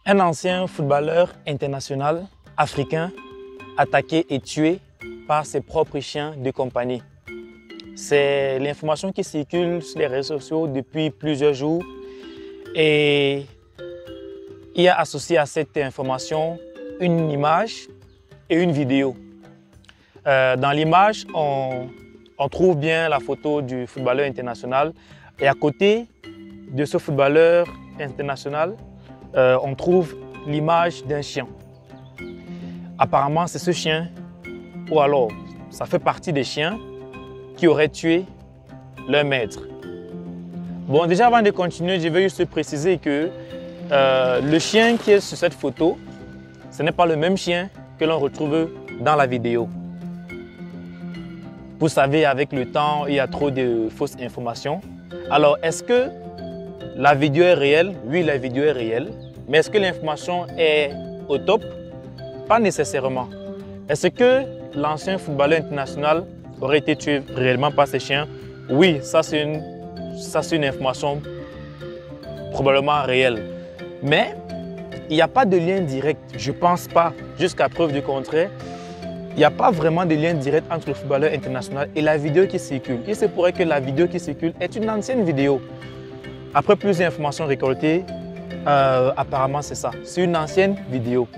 Un ancien footballeur international africain attaqué et tué par ses propres chiens de compagnie. C'est l'information qui circule sur les réseaux sociaux depuis plusieurs jours et il y a associé à cette information une image et une vidéo. Dans l'image, on trouve bien la photo du footballeur international et à côté de ce footballeur international, on trouve l'image d'un chien. Apparemment, c'est ce chien, ou alors ça fait partie des chiens qui auraient tué leur maître. Bon, déjà avant de continuer, je vais juste préciser que le chien qui est sur cette photo, ce n'est pas le même chien que l'on retrouve dans la vidéo. Vous savez, avec le temps, il y a trop de fausses informations. Alors, est-ce que la vidéo est réelle? Oui, la vidéo est réelle. Mais est-ce que l'information est au top? Pas nécessairement. Est-ce que l'ancien footballeur international aurait été tué réellement par ses chiens? Oui, ça c'est une information probablement réelle. Mais il n'y a pas de lien direct, je ne pense pas, jusqu'à preuve du contraire. Il n'y a pas vraiment de lien direct entre le footballeur international et la vidéo qui circule. Il se pourrait que la vidéo qui circule est une ancienne vidéo. Après plusieurs informations récoltées, apparemment c'est ça. C'est une ancienne vidéo.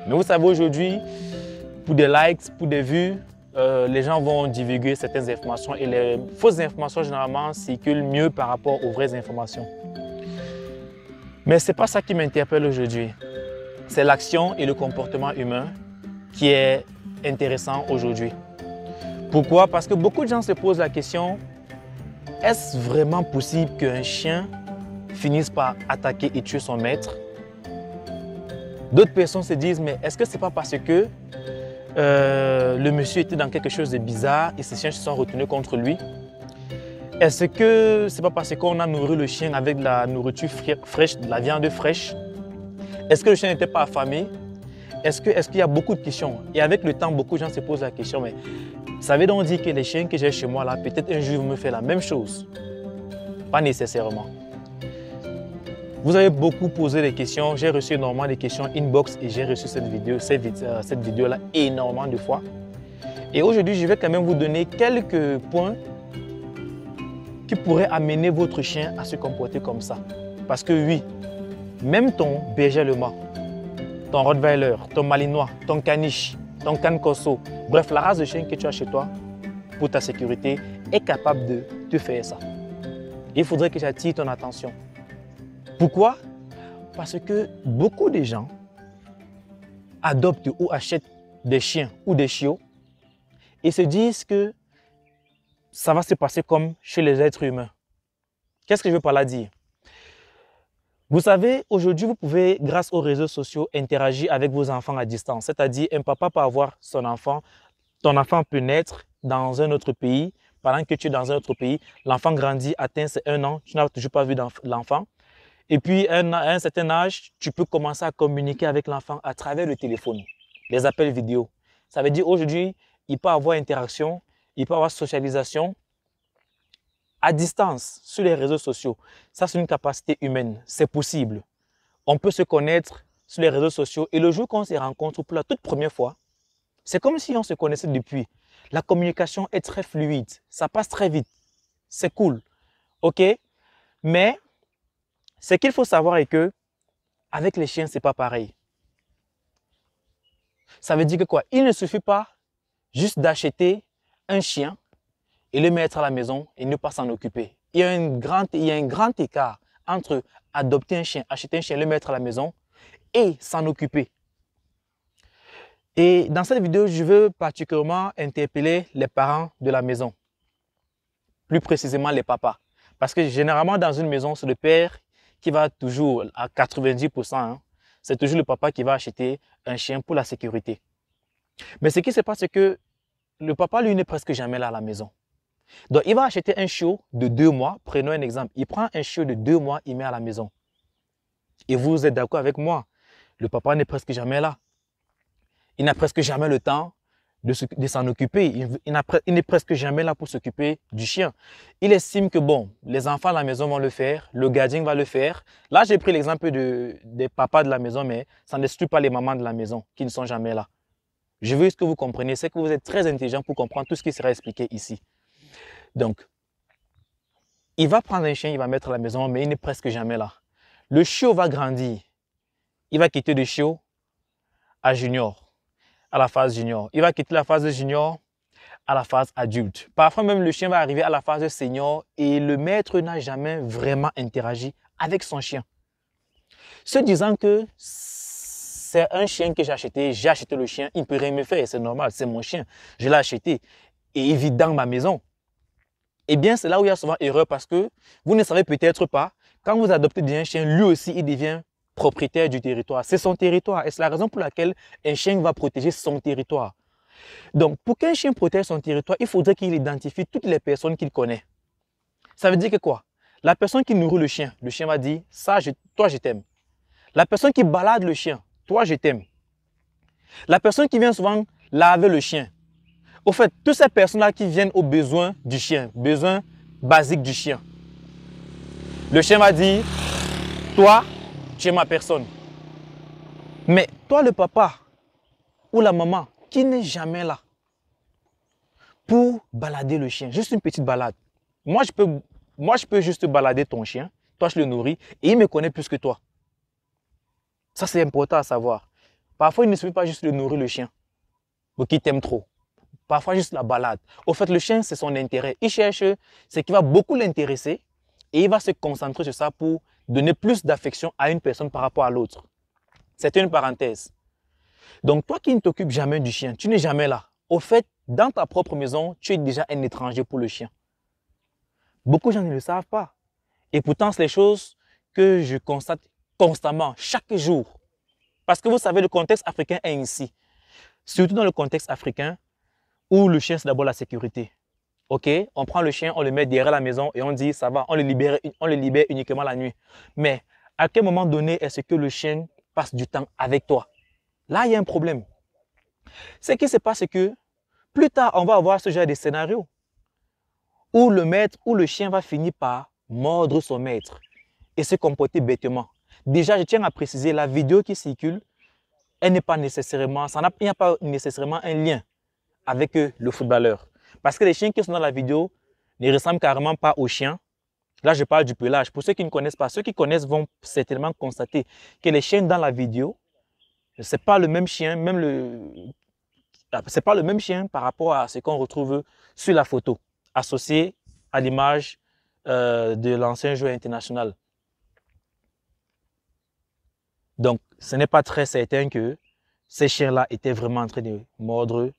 Mais vous savez, aujourd'hui, pour des likes, pour des vues, les gens vont divulguer certaines informations et les fausses informations généralement circulent mieux par rapport aux vraies informations. Mais ce n'est pas ça qui m'interpelle aujourd'hui. C'est l'action et le comportement humain qui est intéressant aujourd'hui. Pourquoi? Parce que beaucoup de gens se posent la question, est-ce vraiment possible qu'un chien finisse par attaquer et tuer son maître? D'autres personnes se disent, mais est-ce que ce n'est pas parce que le monsieur était dans quelque chose de bizarre et ces chiens se sont retournés contre lui? Est-ce que ce n'est pas parce qu'on a nourri le chien avec de la nourriture fraîche, de la viande fraîche? Est-ce que le chien n'était pas affamé? Est-ce qu'il y a beaucoup de questions? Et avec le temps, beaucoup de gens se posent la question, mais ça veut donc dire que les chiens que j'ai chez moi, là, peut-être un jour, vont me faire la même chose? Pas nécessairement. Vous avez beaucoup posé des questions. J'ai reçu énormément de questions inbox et j'ai reçu cette vidéo-là énormément de fois. Et aujourd'hui, je vais quand même vous donner quelques points qui pourraient amener votre chien à se comporter comme ça. Parce que oui, même ton berger allemand, ton Rottweiler, ton Malinois, ton Caniche, ton Cane Corso, bref, la race de chien que tu as chez toi pour ta sécurité est capable de te faire ça. Il faudrait que j'attire ton attention. Pourquoi? Parce que beaucoup de gens adoptent ou achètent des chiens ou des chiots et se disent que ça va se passer comme chez les êtres humains. Qu'est-ce que je veux par là dire? Vous savez, aujourd'hui, vous pouvez, grâce aux réseaux sociaux, interagir avec vos enfants à distance. C'est-à-dire, un papa peut avoir son enfant, ton enfant peut naître dans un autre pays. Pendant que tu es dans un autre pays, l'enfant grandit, atteint ses 1 an, tu n'as toujours pas vu l'enfant. Et puis, à un certain âge, tu peux commencer à communiquer avec l'enfant à travers le téléphone, les appels vidéo. Ça veut dire, aujourd'hui, il peut avoir interaction, il peut avoir socialisation à distance, sur les réseaux sociaux. Ça, c'est une capacité humaine. C'est possible. On peut se connaître sur les réseaux sociaux et le jour qu'on se rencontre pour la toute première fois, c'est comme si on se connaissait depuis. La communication est très fluide. Ça passe très vite. C'est cool. OK? Mais ce qu'il faut savoir est que avec les chiens, ce n'est pas pareil. Ça veut dire que quoi? Il ne suffit pas juste d'acheter un chien et le mettre à la maison et ne pas s'en occuper. Il y a un grand écart entre adopter un chien, acheter un chien, le mettre à la maison et s'en occuper. Et dans cette vidéo, je veux particulièrement interpeller les parents de la maison, plus précisément les papas. Parce que généralement, dans une maison, c'est le père qui va toujours, à 90%, hein, c'est toujours le papa qui va acheter un chien pour la sécurité. Mais ce qui se passe, c'est que le papa, lui, n'est presque jamais là à la maison. Donc, il va acheter un chiot de 2 mois. Prenons un exemple. Il prend un chiot de 2 mois, il met à la maison. Et vous êtes d'accord avec moi, le papa n'est presque jamais là. Il n'a presque jamais le temps de s'en occuper. Il n'est presque jamais là pour s'occuper du chien. Il estime que bon, les enfants à la maison vont le faire, le gardien va le faire. Là, j'ai pris l'exemple des papas de la maison, mais ça n'exclut pas les mamans de la maison qui ne sont jamais là. Je veux que vous compreniez, c'est que vous êtes très intelligent pour comprendre tout ce qui sera expliqué ici. Donc, il va prendre un chien, il va mettre à la maison, mais il n'est presque jamais là. Le chiot va grandir. Il va quitter le chiot à junior, à la phase junior. Il va quitter la phase junior à la phase adulte. Parfois même, le chien va arriver à la phase senior et le maître n'a jamais vraiment interagi avec son chien. Se disant que c'est un chien que j'ai acheté le chien, il ne peut rien me faire, c'est normal, c'est mon chien, je l'ai acheté et il vit dans ma maison. Eh bien, c'est là où il y a souvent erreur parce que vous ne savez peut-être pas, quand vous adoptez un chien, lui aussi, il devient propriétaire du territoire. C'est son territoire et c'est la raison pour laquelle un chien va protéger son territoire. Donc, pour qu'un chien protège son territoire, il faudrait qu'il identifie toutes les personnes qu'il connaît. Ça veut dire que quoi? La personne qui nourrit le chien va dire, ça, toi, je t'aime. La personne qui balade le chien, toi, je t'aime. La personne qui vient souvent laver le chien. Au fait, toutes ces personnes-là qui viennent aux besoins du chien, besoins basiques du chien. Le chien va dire, toi, tu es ma personne. Mais toi, le papa ou la maman, qui n'est jamais là pour balader le chien, juste une petite balade. Moi, je peux juste balader ton chien, toi, je le nourris et il me connaît plus que toi. Ça, c'est important à savoir. Parfois, il ne suffit pas juste de nourrir le chien, ou qu'il t'aime trop. Parfois, juste la balade. Au fait, le chien, c'est son intérêt. Il cherche ce qui va beaucoup l'intéresser et il va se concentrer sur ça pour donner plus d'affection à une personne par rapport à l'autre. C'est une parenthèse. Donc, toi qui ne t'occupes jamais du chien, tu n'es jamais là. Au fait, dans ta propre maison, tu es déjà un étranger pour le chien. Beaucoup de gens ne le savent pas. Et pourtant, c'est les choses que je constate constamment, chaque jour. Parce que vous savez, le contexte africain est ici. Surtout dans le contexte africain, où le chien, c'est d'abord la sécurité. OK, on prend le chien, on le met derrière la maison et on dit, ça va, on le libère uniquement la nuit. Mais à quel moment donné est-ce que le chien passe du temps avec toi? Là, il y a un problème. Ce qui se passe, c'est que plus tard, on va avoir ce genre de scénario où le maître ou le chien va finir par mordre son maître et se comporter bêtement. Déjà, je tiens à préciser, la vidéo qui circule, elle n'est pas nécessairement, il n'y a pas nécessairement un lien avec le footballeur. Parce que les chiens qui sont dans la vidéo ne ressemblent carrément pas aux chiens. Là, je parle du pelage. Pour ceux qui ne connaissent pas, ceux qui connaissent vont certainement constater que les chiens dans la vidéo, ce n'est pas le même chien, c'est pas le même chien par rapport à ce qu'on retrouve sur la photo, associé à l'image de l'ancien joueur international. Donc, ce n'est pas très certain que ces chiens-là étaient vraiment en train de mordre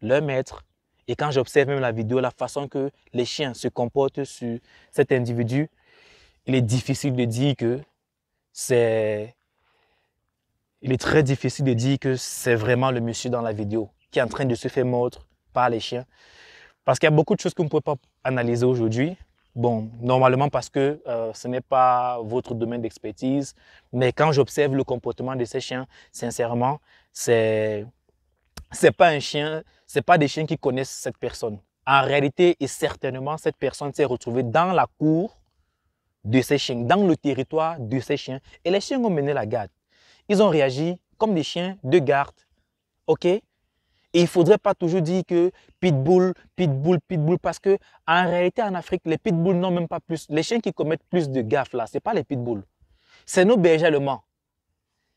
leur maître. Et quand j'observe même la vidéo, la façon que les chiens se comportent sur cet individu, il est difficile de dire que c'est... Il est très difficile de dire que c'est vraiment le monsieur dans la vidéo qui est en train de se faire mordre par les chiens. Parce qu'il y a beaucoup de choses qu'on ne peut pas analyser aujourd'hui. Bon, normalement parce que ce n'est pas votre domaine d'expertise. Mais quand j'observe le comportement de ces chiens, sincèrement, c'est pas un chien, c'est pas des chiens qui connaissent cette personne. En réalité, et certainement, cette personne s'est retrouvée dans la cour de ces chiens, dans le territoire de ces chiens. Et les chiens ont mené la garde. Ils ont réagi comme des chiens de garde. OK? Et il ne faudrait pas toujours dire que pitbull, pitbull, pitbull, parce que en réalité, en Afrique, les pitbulls n'ont même pas plus. Les chiens qui commettent plus de gaffes là, ce n'est pas les pitbulls. C'est nos bergers allemands.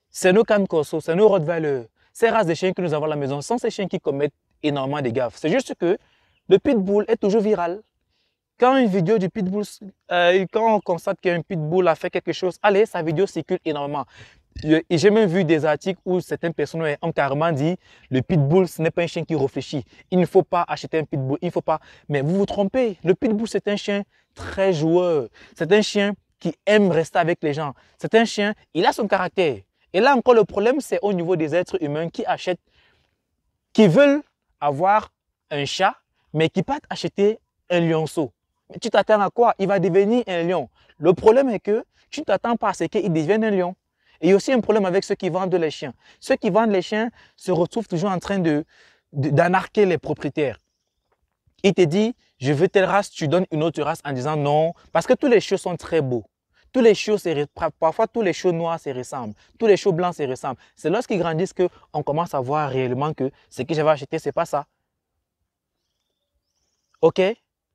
C'est nos Can Corso, c'est nos Rottweiler. Ces races de chiens que nous avons à la maison sont ces chiens qui commettent énormément de gaffes. C'est juste que le pitbull est toujours viral. Quand une vidéo du pitbull, quand on constate qu'un pitbull a fait quelque chose, allez, sa vidéo circule énormément. J'ai même vu des articles où certaines personnes ont carrément dit le pitbull, ce n'est pas un chien qui réfléchit. Il ne faut pas acheter un pitbull, il ne faut pas. Mais vous vous trompez. Le pitbull, c'est un chien très joueur. C'est un chien qui aime rester avec les gens. C'est un chien, il a son caractère. Et là encore, le problème, c'est au niveau des êtres humains qui achètent, qui veulent avoir un chat, mais qui partent acheter un lionceau. Mais tu t'attends à quoi? Il va devenir un lion. Le problème est que tu ne t'attends pas à ce qu'il devienne un lion. Et il y a aussi un problème avec ceux qui vendent les chiens. Ceux qui vendent les chiens se retrouvent toujours en train de d'anarquer les propriétaires. Il te dit, je veux telle race, tu donnes une autre race en disant non, parce que tous les chiots sont très beaux. Tous les chiots, parfois tous les chiots noirs se ressemblent, tous les chiots blancs se ressemblent. C'est lorsqu'ils grandissent qu'on commence à voir réellement que ce que j'avais acheté, ce n'est pas ça. Ok?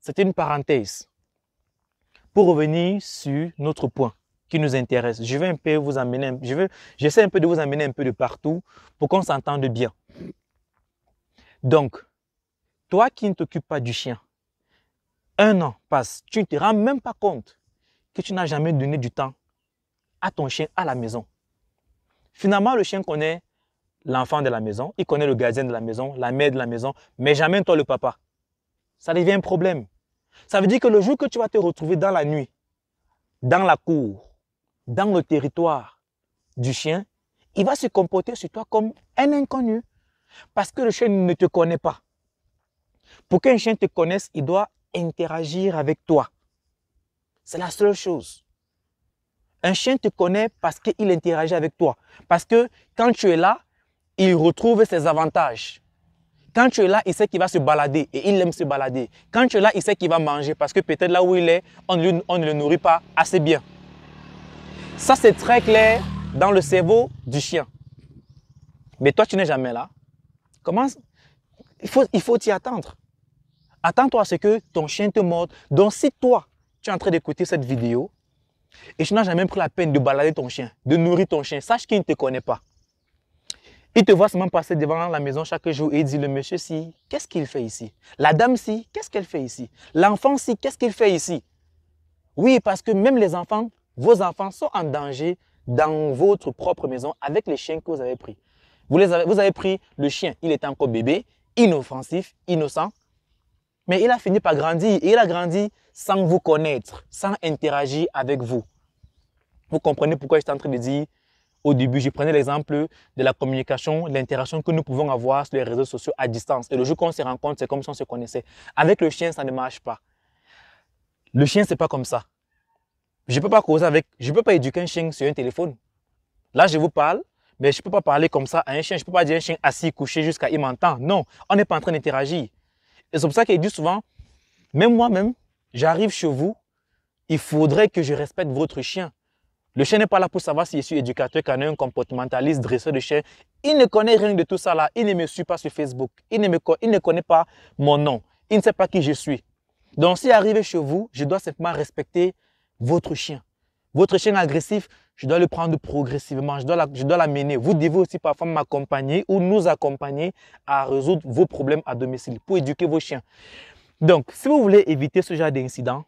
C'était une parenthèse. Pour revenir sur notre point qui nous intéresse, je vais un peu vous amener, j'essaie un peu de vous amener un peu de partout pour qu'on s'entende bien. Donc, toi qui ne t'occupes pas du chien, 1 an passe, tu ne te rends même pas compte que tu n'as jamais donné du temps à ton chien à la maison. Finalement, le chien connaît l'enfant de la maison, il connaît le gardien de la maison, la mère de la maison, mais jamais toi le papa. Ça devient un problème. Ça veut dire que le jour que tu vas te retrouver dans la nuit, dans la cour, dans le territoire du chien, il va se comporter sur toi comme un inconnu. Parce que le chien ne te connaît pas. Pour qu'un chien te connaisse, il doit interagir avec toi. C'est la seule chose. Un chien te connaît parce qu'il interagit avec toi. Parce que quand tu es là, il retrouve ses avantages. Quand tu es là, il sait qu'il va se balader et il aime se balader. Quand tu es là, il sait qu'il va manger parce que peut-être là où il est, on ne le nourrit pas assez bien. Ça, c'est très clair dans le cerveau du chien. Mais toi, tu n'es jamais là. Comment? Il faut t'y attendre. Attends-toi à ce que ton chien te morde. Donc, si toi, tu es en train d'écouter cette vidéo et tu n'as jamais pris la peine de balader ton chien, de nourrir ton chien, sache qu'il ne te connaît pas. Il te voit seulement passer devant la maison chaque jour et il dit, le monsieur si, qu'est-ce qu'il fait ici? La dame si, qu'est-ce qu'elle fait ici? L'enfant si, qu'est-ce qu'il fait ici? Oui, parce que même les enfants, vos enfants sont en danger dans votre propre maison avec les chiens que vous avez pris. Vous avez pris le chien, il était encore bébé, inoffensif, innocent, mais il a fini par grandir et il a grandi sans vous connaître, sans interagir avec vous. Vous comprenez pourquoi j'étais en train de dire au début, je prenais l'exemple de la communication, l'interaction que nous pouvons avoir sur les réseaux sociaux à distance. Et le jour qu'on se rencontre, c'est comme si on se connaissait. Avec le chien, ça ne marche pas. Le chien, ce n'est pas comme ça. Je ne peux pas causer avec, je ne peux pas éduquer un chien sur un téléphone. Là, je vous parle, mais je ne peux pas parler comme ça à un chien. Je ne peux pas dire à un chien assis, couché jusqu'à il m'entend. Non, on n'est pas en train d'interagir. Et c'est pour ça qu'il dit souvent, même moi-même, j'arrive chez vous, il faudrait que je respecte votre chien. Le chien n'est pas là pour savoir si je suis éducateur, canin, comportementaliste, dresseur de chien. Il ne connaît rien de tout ça là. Il ne me suit pas sur Facebook. Il ne connaît pas mon nom. Il ne sait pas qui je suis. Donc, si arrivé chez vous, je dois simplement respecter votre chien. Votre chien agressif, je dois le prendre progressivement. Je dois l'amener. Vous devez aussi parfois m'accompagner ou nous accompagner à résoudre vos problèmes à domicile pour éduquer vos chiens. Donc, si vous voulez éviter ce genre d'incident,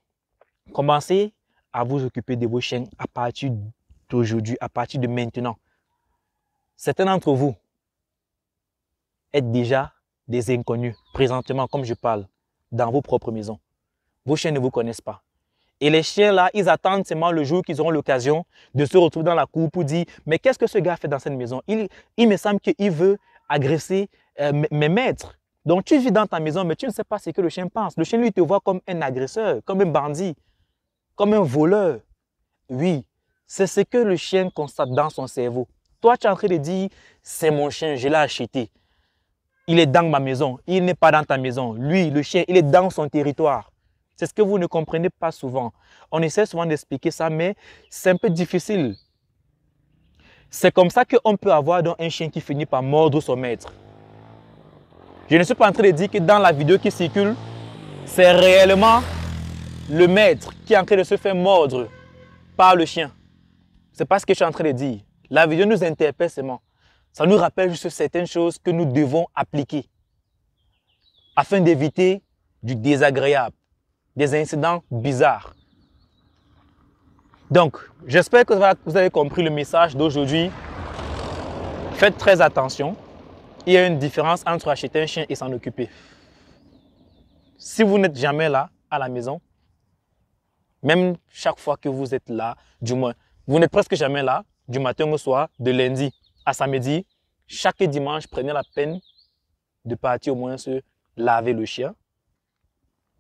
commencez à vous occuper de vos chiens à partir d'aujourd'hui, à partir de maintenant. Certains d'entre vous êtes déjà des inconnus, présentement, comme je parle, dans vos propres maisons. Vos chiens ne vous connaissent pas. Et les chiens là, ils attendent seulement le jour qu'ils auront l'occasion de se retrouver dans la cour pour dire « Mais qu'est-ce que ce gars fait dans cette maison? Il me semble qu'il veut agresser mes maîtres. » Donc tu vis dans ta maison, mais tu ne sais pas ce que le chien pense. Le chien, lui, te voit comme un agresseur, comme un bandit, comme un voleur. Oui, c'est ce que le chien constate dans son cerveau. Toi, tu es en train de dire, c'est mon chien, je l'ai acheté. Il est dans ma maison, il n'est pas dans ta maison. Lui, le chien, il est dans son territoire. C'est ce que vous ne comprenez pas souvent. On essaie souvent d'expliquer ça, mais c'est un peu difficile. C'est comme ça qu'on peut avoir donc un chien qui finit par mordre son maître. Je ne suis pas en train de dire que dans la vidéo qui circule, c'est réellement le maître qui est en train de se faire mordre par le chien. Ce n'est pas ce que je suis en train de dire. La vidéo nous interpelle seulement. Ça nous rappelle juste certaines choses que nous devons appliquer afin d'éviter du désagréable, des incidents bizarres. Donc, j'espère que vous avez compris le message d'aujourd'hui. Faites très attention. Il y a une différence entre acheter un chien et s'en occuper. Si vous n'êtes jamais là à la maison, même chaque fois que vous êtes là, du moins, vous n'êtes presque jamais là, du matin au soir, de lundi à samedi, chaque dimanche, prenez la peine de partir au moins se laver le chien,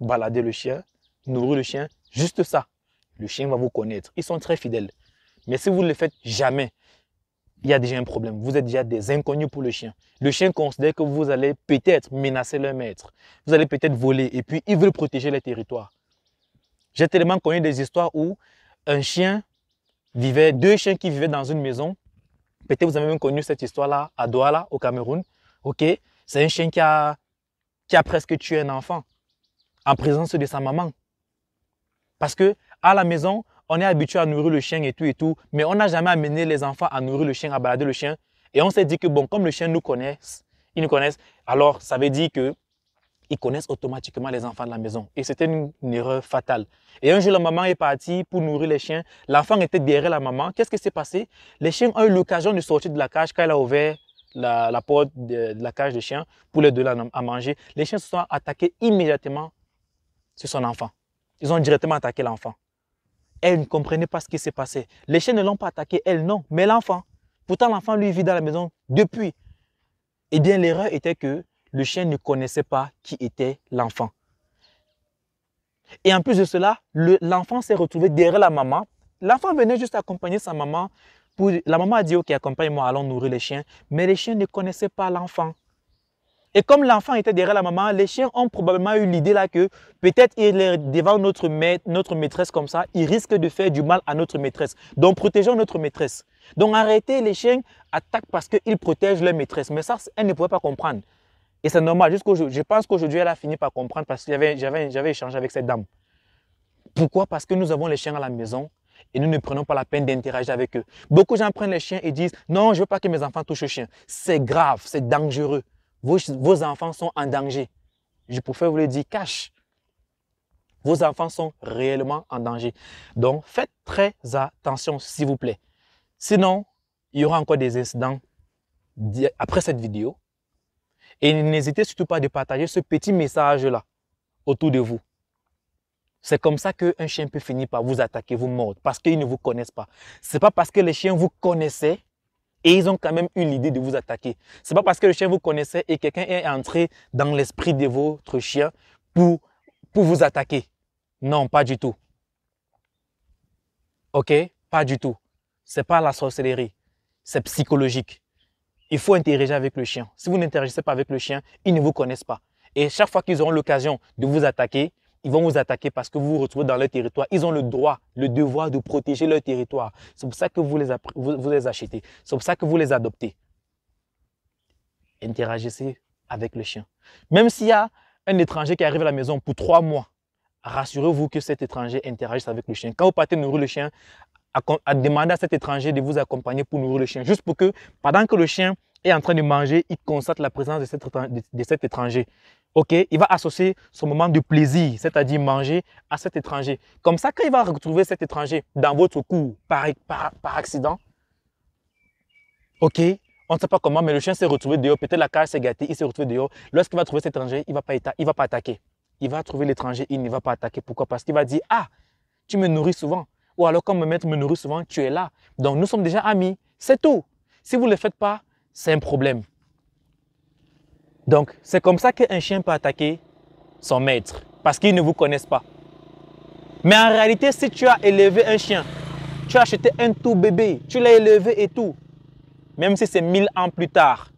balader le chien, nourrir le chien, juste ça. Le chien va vous connaître. Ils sont très fidèles. Mais si vous ne le faites jamais, il y a déjà un problème. Vous êtes déjà des inconnus pour le chien. Le chien considère que vous allez peut-être menacer leur maître. Vous allez peut-être voler et puis il veut protéger les territoires. J'ai tellement connu des histoires où un chien vivait, deux chiens qui vivaient dans une maison. Peut-être vous avez même connu cette histoire-là à Douala, au Cameroun. Ok, c'est un chien qui a presque tué un enfant en présence de sa maman. Parce que à la maison, on est habitué à nourrir le chien et tout, mais on n'a jamais amené les enfants à nourrir le chien, à balader le chien. Et on s'est dit que bon, comme le chien nous connaisse, ils nous connaissent, alors ça veut dire qu'ils connaissent automatiquement les enfants de la maison. Et c'était une erreur fatale. Et un jour, la maman est partie pour nourrir les chiens. L'enfant était derrière la maman. Qu'est-ce qui s'est passé? Les chiens ont eu l'occasion de sortir de la cage quand elle a ouvert la porte de la cage de chiens pour les donner à manger. Les chiens se sont attaqués immédiatement sur son enfant. Ils ont directement attaqué l'enfant. Elle ne comprenait pas ce qui s'est passé. Les chiens ne l'ont pas attaqué, elle non, mais l'enfant. Pourtant, l'enfant, lui, vit dans la maison depuis. Eh bien, l'erreur était que le chien ne connaissait pas qui était l'enfant. Et en plus de cela, l'enfant s'est retrouvé derrière la maman. L'enfant venait juste accompagner sa maman. La maman a dit, ok, accompagne-moi, allons nourrir les chiens. Mais les chiens ne connaissaient pas l'enfant. Et comme l'enfant était derrière la maman, les chiens ont probablement eu l'idée là que peut-être il est devant notre maîtresse comme ça, il risque de faire du mal à notre maîtresse. Donc protégeons notre maîtresse. Donc arrêtez, les chiens attaquent parce qu'ils protègent leur maîtresse. Mais ça, elle ne pouvait pas comprendre. Et c'est normal, je pense qu'aujourd'hui, elle a fini par comprendre parce que j'avais échangé avec cette dame. Pourquoi? Parce que nous avons les chiens à la maison et nous ne prenons pas la peine d'interagir avec eux. Beaucoup de gens prennent les chiens et disent « Non, je ne veux pas que mes enfants touchent le chien. » C'est grave, c'est dangereux. Vos enfants sont en danger. Je préfère vous le dire cash. Vos enfants sont réellement en danger. Donc, faites très attention, s'il vous plaît. Sinon, il y aura encore des incidents après cette vidéo. Et n'hésitez surtout pas de partager ce petit message-là autour de vous. C'est comme ça qu'un chien peut finir par vous attaquer, vous mordre, parce qu'ils ne vous connaissent pas. Ce n'est pas parce que les chiens vous connaissaient et ils ont quand même eu l'idée de vous attaquer. Ce n'est pas parce que le chien vous connaissait et quelqu'un est entré dans l'esprit de votre chien pour vous attaquer. Non, pas du tout. Ok? Pas du tout. Ce n'est pas la sorcellerie. C'est psychologique. Il faut interagir avec le chien. Si vous n'interagissez pas avec le chien, ils ne vous connaissent pas. Et chaque fois qu'ils auront l'occasion de vous attaquer, ils vont vous attaquer parce que vous vous retrouvez dans leur territoire. Ils ont le droit, le devoir de protéger leur territoire. C'est pour ça que vous les achetez. C'est pour ça que vous les adoptez. Interagissez avec le chien. Même s'il y a un étranger qui arrive à la maison pour 3 mois, rassurez-vous que cet étranger interagisse avec le chien. Quand vous partez nourrir le chien, à demander à cet étranger de vous accompagner pour nourrir le chien. Juste pour que, pendant que le chien est en train de manger, il constate la présence de cet étranger. Ok, il va associer son moment de plaisir, c'est-à-dire manger, à cet étranger. Comme ça, quand il va retrouver cet étranger dans votre cour, par accident, ok, on ne sait pas comment, mais le chien s'est retrouvé dehors, peut-être la cage s'est gâtée, il s'est retrouvé dehors. Lorsqu'il va trouver cet étranger, il ne va pas attaquer. Il va trouver l'étranger, il ne va pas attaquer. Pourquoi? Parce qu'il va dire, ah, tu me nourris souvent. Ou alors, comme mon maître me nourrit souvent, tu es là. Donc, nous sommes déjà amis. C'est tout. Si vous ne le faites pas, c'est un problème. Donc, c'est comme ça qu'un chien peut attaquer son maître. Parce qu'ils ne vous connaissent pas. Mais en réalité, si tu as élevé un chien, tu as acheté un tout bébé, tu l'as élevé et tout, même si c'est 1000 ans plus tard,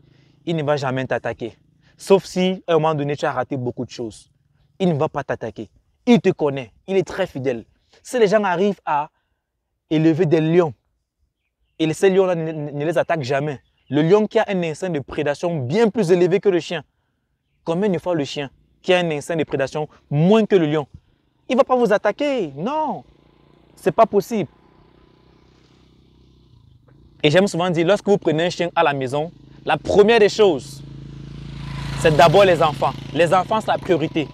il ne va jamais t'attaquer. Sauf si, à un moment donné, tu as raté beaucoup de choses. Il ne va pas t'attaquer. Il te connaît. Il est très fidèle. Si les gens arrivent à élever des lions, et ces lions-là ne les attaquent jamais, le lion qui a un instinct de prédation bien plus élevé que le chien, combien de fois le chien qui a un instinct de prédation moins que le lion, il ne va pas vous attaquer. Non, ce n'est pas possible. Et j'aime souvent dire, lorsque vous prenez un chien à la maison, la première des choses, c'est d'abord les enfants. Les enfants, c'est la priorité.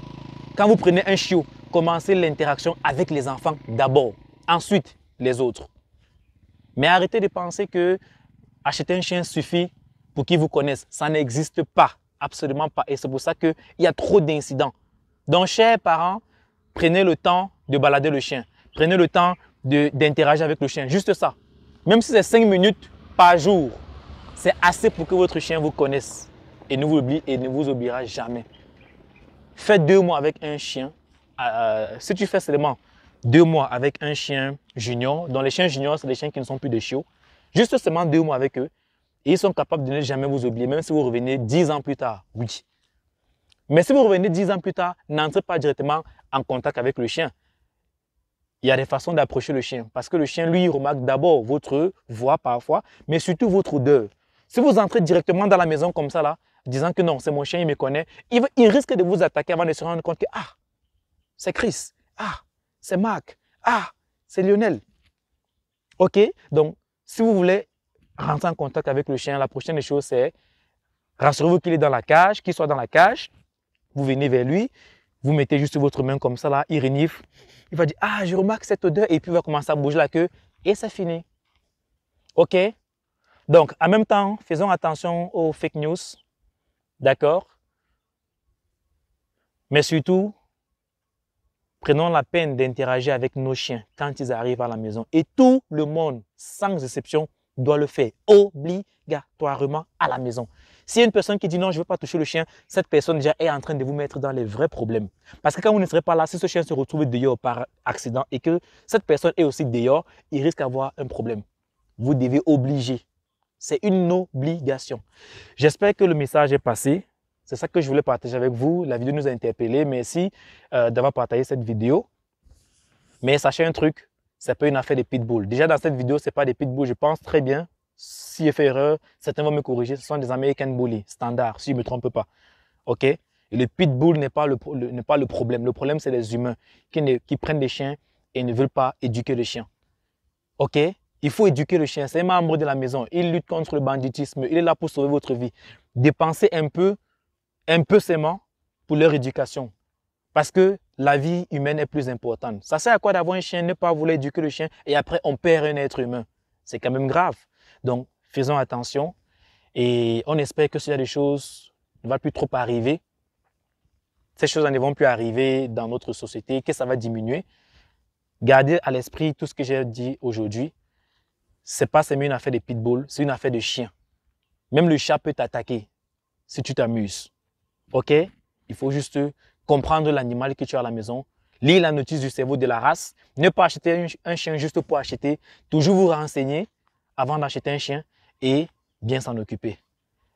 Quand vous prenez un chiot, commencez l'interaction avec les enfants d'abord. Ensuite, les autres. Mais arrêtez de penser que acheter un chien suffit pour qu'ils vous connaissent. Ça n'existe pas. Absolument pas. Et c'est pour ça qu'il y a trop d'incidents. Donc, chers parents, prenez le temps de balader le chien. Prenez le temps d'interagir avec le chien. Juste ça. Même si c'est 5 minutes par jour, c'est assez pour que votre chien vous connaisse et ne vous oubliera jamais. Faites 2 mois avec un chien. Si tu fais seulement 2 mois avec un chien junior, dont les chiens juniors, c'est des chiens qui ne sont plus des chiots, Juste seulement 2 mois avec eux. Et ils sont capables de ne jamais vous oublier, même si vous revenez 10 ans plus tard. Oui. Mais si vous revenez 10 ans plus tard, n'entrez pas directement en contact avec le chien. Il y a des façons d'approcher le chien. Parce que le chien, lui, il remarque d'abord votre voix parfois, mais surtout votre odeur. Si vous entrez directement dans la maison comme ça, là, disant que non, c'est mon chien, il me connaît, il risque de vous attaquer avant de se rendre compte que, ah, c'est Chris, ah, c'est Marc, ah, c'est Lionel. OK? Donc, si vous voulez rentrer en contact avec le chien, la prochaine des choses, c'est rassurez-vous qu'il est dans la cage, qu'il soit dans la cage. Vous venez vers lui, vous mettez juste votre main comme ça, là, il renifle. Il va dire, ah, je remarque cette odeur, et puis il va commencer à bouger la queue, et c'est fini. OK? Donc, en même temps, faisons attention aux fake news. D'accord? Mais surtout, prenons la peine d'interagir avec nos chiens quand ils arrivent à la maison. Et tout le monde, sans exception, doit le faire obligatoirement à la maison. S'il y a une personne qui dit non, je ne veux pas toucher le chien, cette personne déjà est en train de vous mettre dans les vrais problèmes. Parce que quand vous ne serez pas là, si ce chien se retrouve dehors par accident et que cette personne est aussi dehors, il risque d'avoir un problème. Vous devez obliger. C'est une obligation. J'espère que le message est passé. C'est ça que je voulais partager avec vous. La vidéo nous a interpellés. Merci d'avoir partagé cette vidéo. Mais sachez un truc, c'est pas une affaire de pitbull. Déjà dans cette vidéo, ce n'est pas des pitbulls. Je pense très bien. Si j'ai fait erreur, certains vont me corriger. Ce sont des American Bully standards, si je ne me trompe pas. OK? Et le pitbull n'est pas le problème. Le problème, c'est les humains qui prennent des chiens et ne veulent pas éduquer le chien. OK? Il faut éduquer le chien. C'est un membre de la maison. Il lutte contre le banditisme. Il est là pour sauver votre vie. Dépensez un peu seulement pour leur éducation. Parce que la vie humaine est plus importante. Ça sert à quoi d'avoir un chien, ne pas vouloir éduquer le chien et après on perd un être humain? C'est quand même grave. Donc, faisons attention et on espère que s'il y a des choses ne va plus trop arriver. Ces choses ne vont plus arriver dans notre société, que ça va diminuer. Gardez à l'esprit tout ce que j'ai dit aujourd'hui. Ce n'est pas seulement une affaire de pitbull, c'est une affaire de chien. Même le chat peut t'attaquer si tu t'amuses. OK? Il faut juste comprendre l'animal que tu as à la maison, lire la notice du cerveau de la race, ne pas acheter un chien juste pour acheter, toujours vous renseigner avant d'acheter un chien et bien s'en occuper.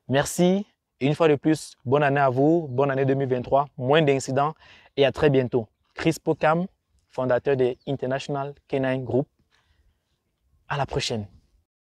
Merci et une fois de plus, bonne année à vous, bonne année 2023, moins d'incidents et à très bientôt. Chris Pocam, fondateur de International Canine Group. À la prochaine.